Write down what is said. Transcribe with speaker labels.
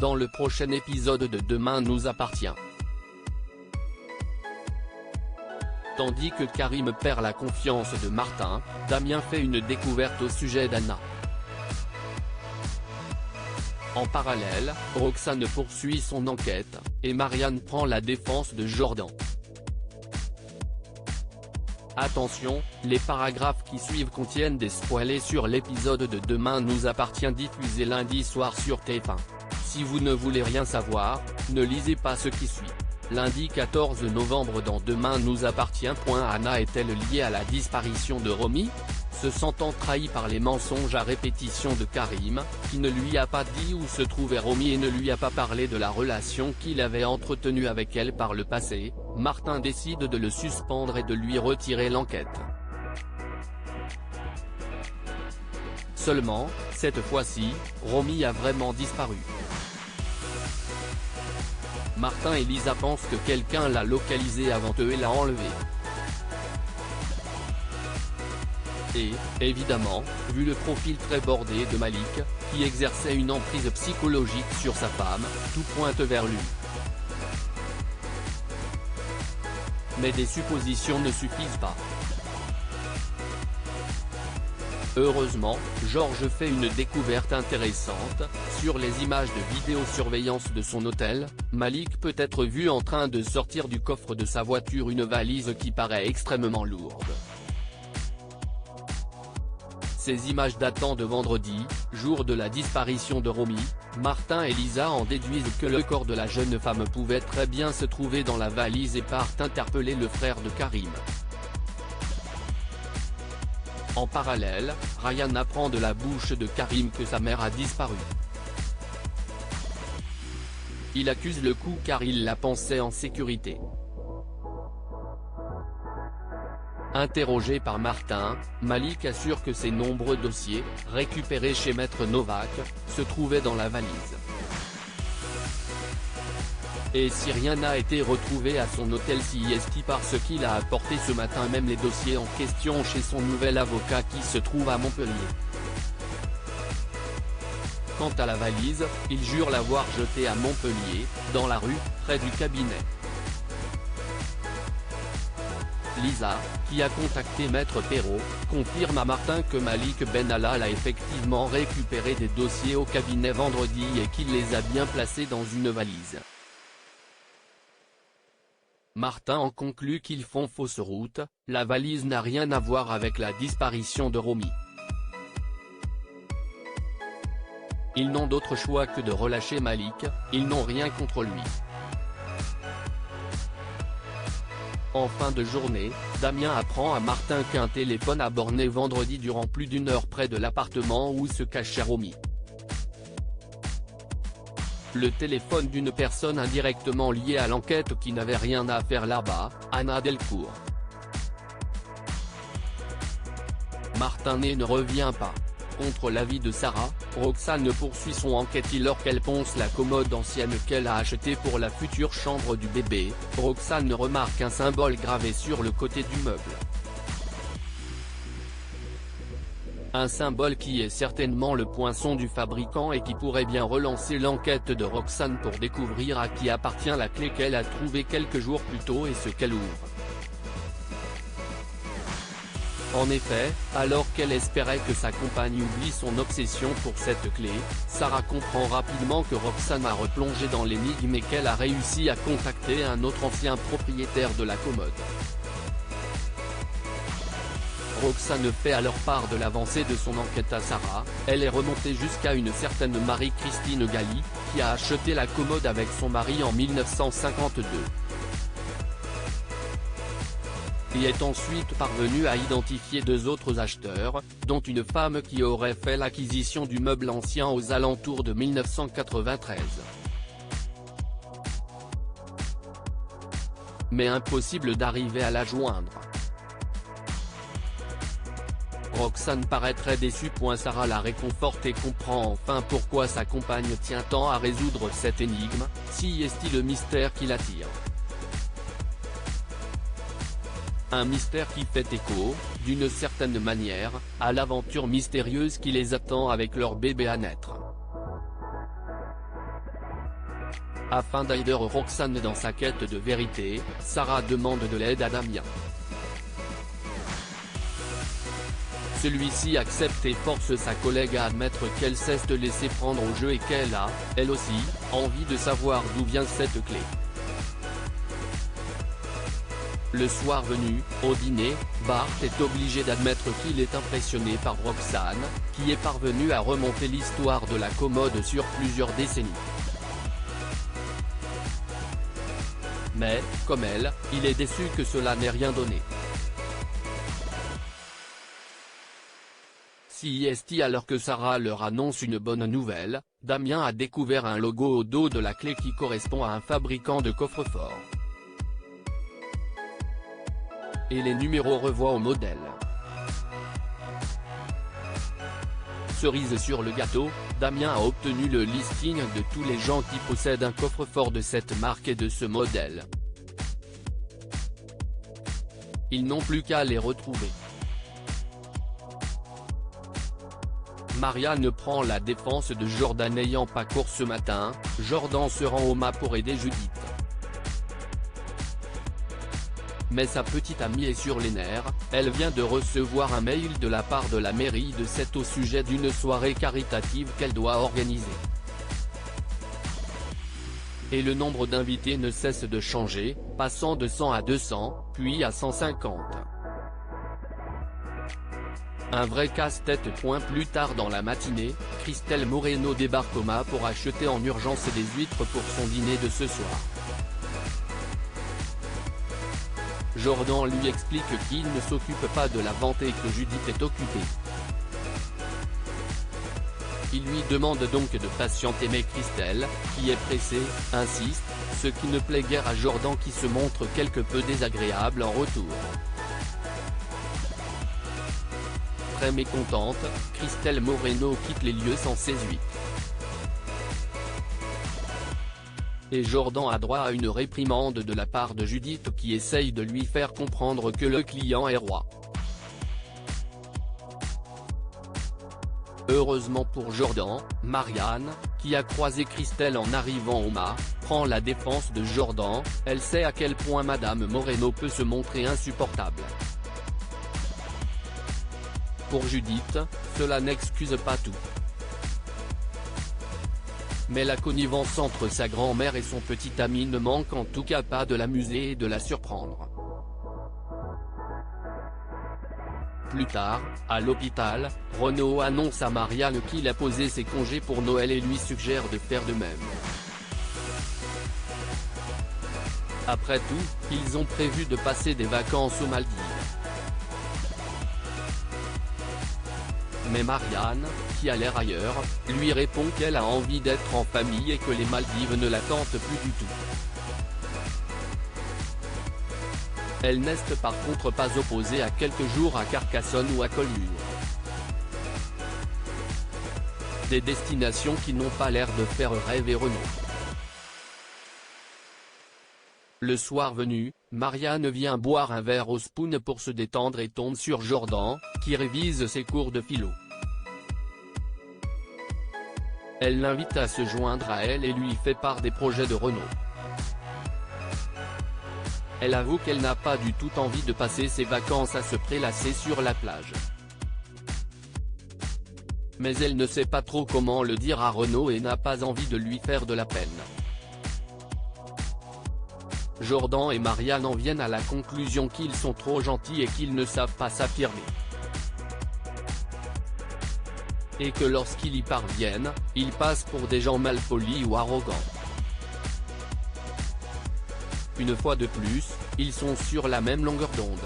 Speaker 1: dans le prochain épisode de Demain nous appartient. Tandis que Karim perd la confiance de Martin, Damien fait une découverte au sujet d'Anna. En parallèle, Roxane poursuit son enquête, et Marianne prend la défense de Jordan. Attention, les paragraphes qui suivent contiennent des spoilers sur l'épisode de Demain nous appartient diffusé lundi soir sur TF1. Si vous ne voulez rien savoir, ne lisez pas ce qui suit. Lundi 14 novembre dans Demain nous appartient. Anna est-elle liée à la disparition de Romy ? Se sentant trahie par les mensonges à répétition de Karim, qui ne lui a pas dit où se trouvait Romy et ne lui a pas parlé de la relation qu'il avait entretenue avec elle par le passé, Martin décide de le suspendre et de lui retirer l'enquête. Seulement, cette fois-ci, Romy a vraiment disparu. Martin et Lisa pensent que quelqu'un l'a localisée avant eux et l'a enlevée. Et, évidemment, vu le profil très bordé de Malik, qui exerçait une emprise psychologique sur sa femme, tout pointe vers lui. Mais des suppositions ne suffisent pas. Heureusement, Georges fait une découverte intéressante, sur les images de vidéosurveillance de son hôtel, Malik peut être vu en train de sortir du coffre de sa voiture une valise qui paraît extrêmement lourde. Ces images datant de vendredi, jour de la disparition de Romy, Martin et Lisa en déduisent que le corps de la jeune femme pouvait très bien se trouver dans la valise et partent interpeller le frère de Karim. En parallèle, Ryan apprend de la bouche de Karim que sa mère a disparu. Il accuse le coup car il la pensait en sécurité. Interrogé par Martin, Malik assure que ses nombreux dossiers, récupérés chez Maître Novak, se trouvaient dans la valise. Et si rien n'a été retrouvé à son hôtel CIST parce qu'il a apporté ce matin même les dossiers en question chez son nouvel avocat qui se trouve à Montpellier. Quant à la valise, il jure l'avoir jetée à Montpellier, dans la rue, près du cabinet. Lisa, qui a contacté Maître Perrault, confirme à Martin que Malik Benalla a effectivement récupéré des dossiers au cabinet vendredi et qu'il les a bien placés dans une valise. Martin en conclut qu'ils font fausse route, la valise n'a rien à voir avec la disparition de Romy. Ils n'ont d'autre choix que de relâcher Malik, ils n'ont rien contre lui. En fin de journée, Damien apprend à Martin qu'un téléphone a borné vendredi durant plus d'une heure près de l'appartement où se cachait Romy. Le téléphone d'une personne indirectement liée à l'enquête qui n'avait rien à faire là-bas, Anna Delcourt. Martin ne revient pas. Contre l'avis de Sarah, Roxane poursuit son enquête alors qu'elle ponce la commode ancienne qu'elle a achetée pour la future chambre du bébé. Roxane remarque un symbole gravé sur le côté du meuble. Un symbole qui est certainement le poinçon du fabricant et qui pourrait bien relancer l'enquête de Roxane pour découvrir à qui appartient la clé qu'elle a trouvée quelques jours plus tôt et ce qu'elle ouvre. En effet, alors qu'elle espérait que sa compagne oublie son obsession pour cette clé, Sarah comprend rapidement que Roxane a replongé dans l'énigme et qu'elle a réussi à contacter un autre ancien propriétaire de la commode. Roxane fait alors part de l'avancée de son enquête à Sarah, elle est remontée jusqu'à une certaine Marie-Christine Galli, qui a acheté la commode avec son mari en 1952. Et est ensuite parvenue à identifier deux autres acheteurs, dont une femme qui aurait fait l'acquisition du meuble ancien aux alentours de 1993. Mais impossible d'arriver à la joindre. Roxane paraît très déçue. Sarah la réconforte et comprend enfin pourquoi sa compagne tient tant à résoudre cette énigme, si est-il le mystère qui l'attire. Un mystère qui fait écho, d'une certaine manière, à l'aventure mystérieuse qui les attend avec leur bébé à naître. Afin d'aider Roxane dans sa quête de vérité, Sarah demande de l'aide à Damien. Celui-ci accepte et force sa collègue à admettre qu'elle cesse de laisser prendre au jeu et qu'elle a, elle aussi, envie de savoir d'où vient cette clé. Le soir venu, au dîner, Bart est obligé d'admettre qu'il est impressionné par Roxane, qui est parvenue à remonter l'histoire de la commode sur plusieurs décennies. Mais, comme elle, il est déçu que cela n'ait rien donné. CIST alors que Sarah leur annonce une bonne nouvelle, Damien a découvert un logo au dos de la clé qui correspond à un fabricant de coffre-fort. Et les numéros revoient au modèle. Cerise sur le gâteau, Damien a obtenu le listing de tous les gens qui possèdent un coffre-fort de cette marque et de ce modèle. Ils n'ont plus qu'à les retrouver. Marianne prend la défense de Jordan. N'ayant pas cours ce matin, Jordan se rend au MA pour aider Judith. Mais sa petite amie est sur les nerfs, elle vient de recevoir un mail de la part de la mairie de Sète au sujet d'une soirée caritative qu'elle doit organiser. Et le nombre d'invités ne cesse de changer, passant de 100 à 200, puis à 150. Un vrai casse-tête. Plus tard dans la matinée, Christelle Moreno débarque au MA pour acheter en urgence des huîtres pour son dîner de ce soir. Jordan lui explique qu'il ne s'occupe pas de la vente et que Judith est occupée. Il lui demande donc de patienter mais Christelle, qui est pressée, insiste, ce qui ne plaît guère à Jordan qui se montre quelque peu désagréable en retour. Très mécontente, Christelle Moreno quitte les lieux sans ses huîtres. Et Jordan a droit à une réprimande de la part de Judith qui essaye de lui faire comprendre que le client est roi. Heureusement pour Jordan, Marianne, qui a croisé Christelle en arrivant au MA, prend la défense de Jordan, elle sait à quel point Madame Moreno peut se montrer insupportable. Pour Judith, cela n'excuse pas tout. Mais la connivence entre sa grand-mère et son petit ami ne manque en tout cas pas de l'amuser et de la surprendre. Plus tard, à l'hôpital, Renaud annonce à Marianne qu'il a posé ses congés pour Noël et lui suggère de faire de même. Après tout, ils ont prévu de passer des vacances aux Maldives. Mais Marianne, qui a l'air ailleurs, lui répond qu'elle a envie d'être en famille et que les Maldives ne la tentent plus du tout. Elle n'est par contre pas opposée à quelques jours à Carcassonne ou à Collioure. Des destinations qui n'ont pas l'air de faire rêver Renaud. Le soir venu, Marianne vient boire un verre au Spoon pour se détendre et tombe sur Jordan, qui révise ses cours de philo. Elle l'invite à se joindre à elle et lui fait part des projets de Renaud. Elle avoue qu'elle n'a pas du tout envie de passer ses vacances à se prélasser sur la plage. Mais elle ne sait pas trop comment le dire à Renaud et n'a pas envie de lui faire de la peine. Jordan et Marianne en viennent à la conclusion qu'ils sont trop gentils et qu'ils ne savent pas s'affirmer. Et que lorsqu'ils y parviennent, ils passent pour des gens malpolis ou arrogants. Une fois de plus, ils sont sur la même longueur d'onde.